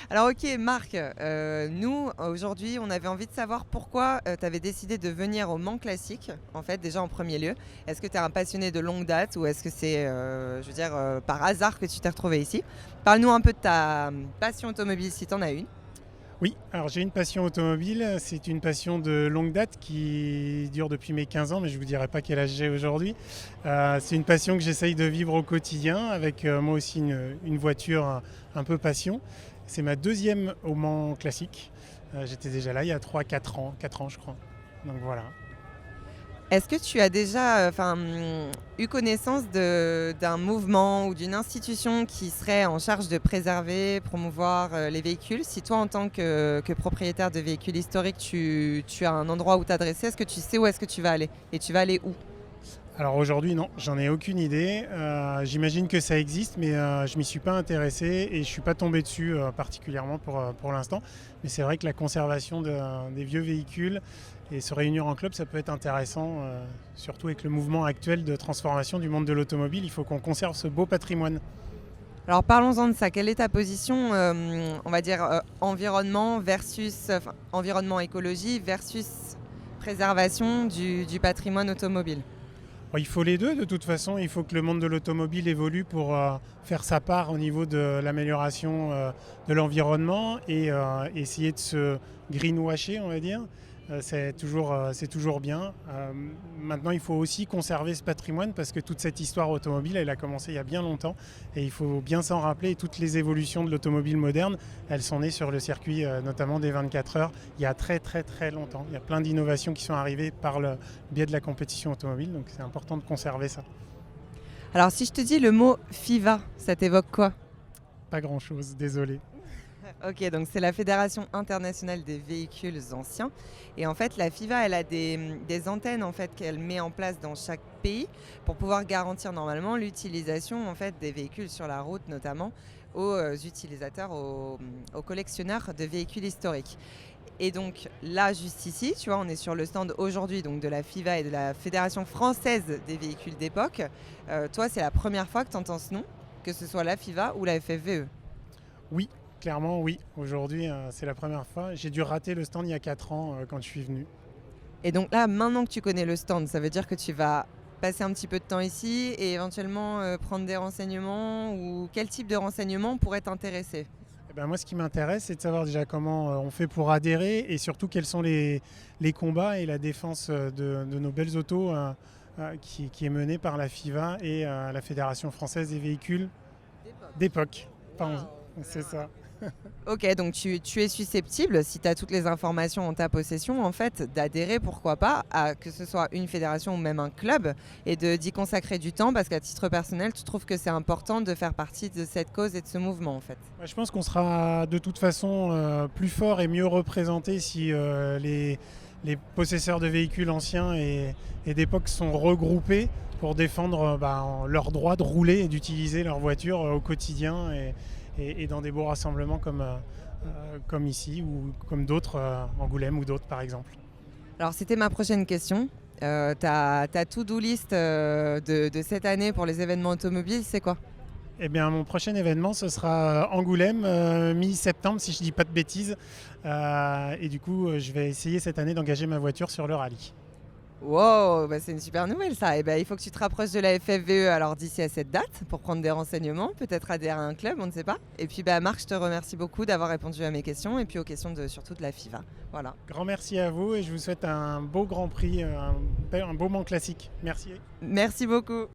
Alors OK, Marc, nous, aujourd'hui, on avait envie de savoir pourquoi, tu avais décidé de venir au Mans Classique, en fait, déjà en premier lieu. Est-ce que tu es un passionné de longue date ou est-ce que c'est, je veux dire, par hasard que tu t'es retrouvé ici? Parle-nous un peu de ta, passion automobile si tu en as une. Oui, alors j'ai une passion automobile, c'est une passion de longue date qui dure depuis mes 15 ans, mais je ne vous dirai pas quel âge j'ai aujourd'hui. C'est une passion que j'essaye de vivre au quotidien avec moi aussi une voiture un peu passion. C'est ma deuxième au Mans classique. J'étais déjà là il y a 3 4 ans, 4 ans je crois. Donc voilà. Est-ce que tu as déjà, eu connaissance d'un mouvement ou d'une institution qui serait en charge de préserver, promouvoir, les véhicules? Si toi, en tant que propriétaire de véhicules historiques, tu as un endroit où t'adresser, est-ce que tu sais où est-ce que tu vas aller? Et tu vas aller où? Alors aujourd'hui, non, j'en ai aucune idée. J'imagine que ça existe, mais je m'y suis pas intéressé et je suis pas tombé dessus particulièrement pour l'instant. Mais c'est vrai que la conservation des vieux véhicules et se réunir en club, ça peut être intéressant, surtout avec le mouvement actuel de transformation du monde de l'automobile. Il faut qu'on conserve ce beau patrimoine. Alors parlons-en de ça. Quelle est ta position, on va dire, environnement versus environnement écologie versus préservation du patrimoine automobile? Bon, il faut les deux de toute façon. Il faut que le monde de l'automobile évolue pour faire sa part au niveau de l'amélioration de l'environnement et essayer de se greenwasher, on va dire. C'est toujours bien. Maintenant, il faut aussi conserver ce patrimoine parce que toute cette histoire automobile, elle a commencé il y a bien longtemps et il faut bien s'en rappeler. Et toutes les évolutions de l'automobile moderne, elles sont nées sur le circuit, notamment des 24 heures, il y a très très très longtemps. Il y a plein d'innovations qui sont arrivées par le biais de la compétition automobile, donc c'est important de conserver ça. Alors si je te dis le mot FIFA, ça t'évoque quoi? Pas grand-chose, désolé. OK, donc c'est la Fédération internationale des véhicules anciens et en fait la FIFA elle a des antennes en fait qu'elle met en place dans chaque pays pour pouvoir garantir normalement l'utilisation en fait des véhicules sur la route notamment aux, utilisateurs, aux collectionneurs de véhicules historiques. Et donc là juste ici, tu vois, on est sur le stand aujourd'hui donc de la FIFA et de la Fédération française des véhicules d'époque. Toi, c'est la première fois que tu entends ce nom, que ce soit la FIFA ou la FFVE? Oui, clairement oui. Aujourd'hui, c'est la première fois. J'ai dû rater le stand il y a 4 ans quand je suis venu. Et donc là, maintenant que tu connais le stand, ça veut dire que tu vas passer un petit peu de temps ici et éventuellement prendre des renseignements ou quel type de renseignements pourrait t'intéresser? Eh ben, moi, ce qui m'intéresse, c'est de savoir déjà comment on fait pour adhérer et surtout quels sont les combats et la défense de nos belles autos qui est menée par la FIVA et la Fédération française des véhicules d'époque. Pardon, c'est ça. Ok, donc tu es susceptible, si tu as toutes les informations en ta possession, en fait, d'adhérer, pourquoi pas, à que ce soit une fédération ou même un club, et d'y consacrer du temps, parce qu'à titre personnel, tu trouves que c'est important de faire partie de cette cause et de ce mouvement, en fait. Ouais, je pense qu'on sera de toute façon plus fort et mieux représenté si les possesseurs de véhicules anciens et d'époque sont regroupés pour défendre leur droit de rouler et d'utiliser leur voiture au quotidien et dans des beaux rassemblements comme ici ou comme d'autres, Angoulême ou d'autres par exemple. Alors, c'était ma prochaine question. Ta to-do list de cette année pour les événements automobiles, c'est quoi? Eh bien, mon prochain événement, ce sera Angoulême, mi-septembre, si je ne dis pas de bêtises. Et du coup, je vais essayer cette année d'engager ma voiture sur le rallye. Wow, bah c'est une super nouvelle ça. Et ben, il faut que tu te rapproches de la FFVE alors d'ici à cette date pour prendre des renseignements, peut-être adhérer à un club, on ne sait pas. Et puis bah, Marc, je te remercie beaucoup d'avoir répondu à mes questions et puis aux questions surtout de la FIFA. Voilà. Grand merci à vous et je vous souhaite un beau Grand Prix, un beau Mans classique. Merci. Merci beaucoup.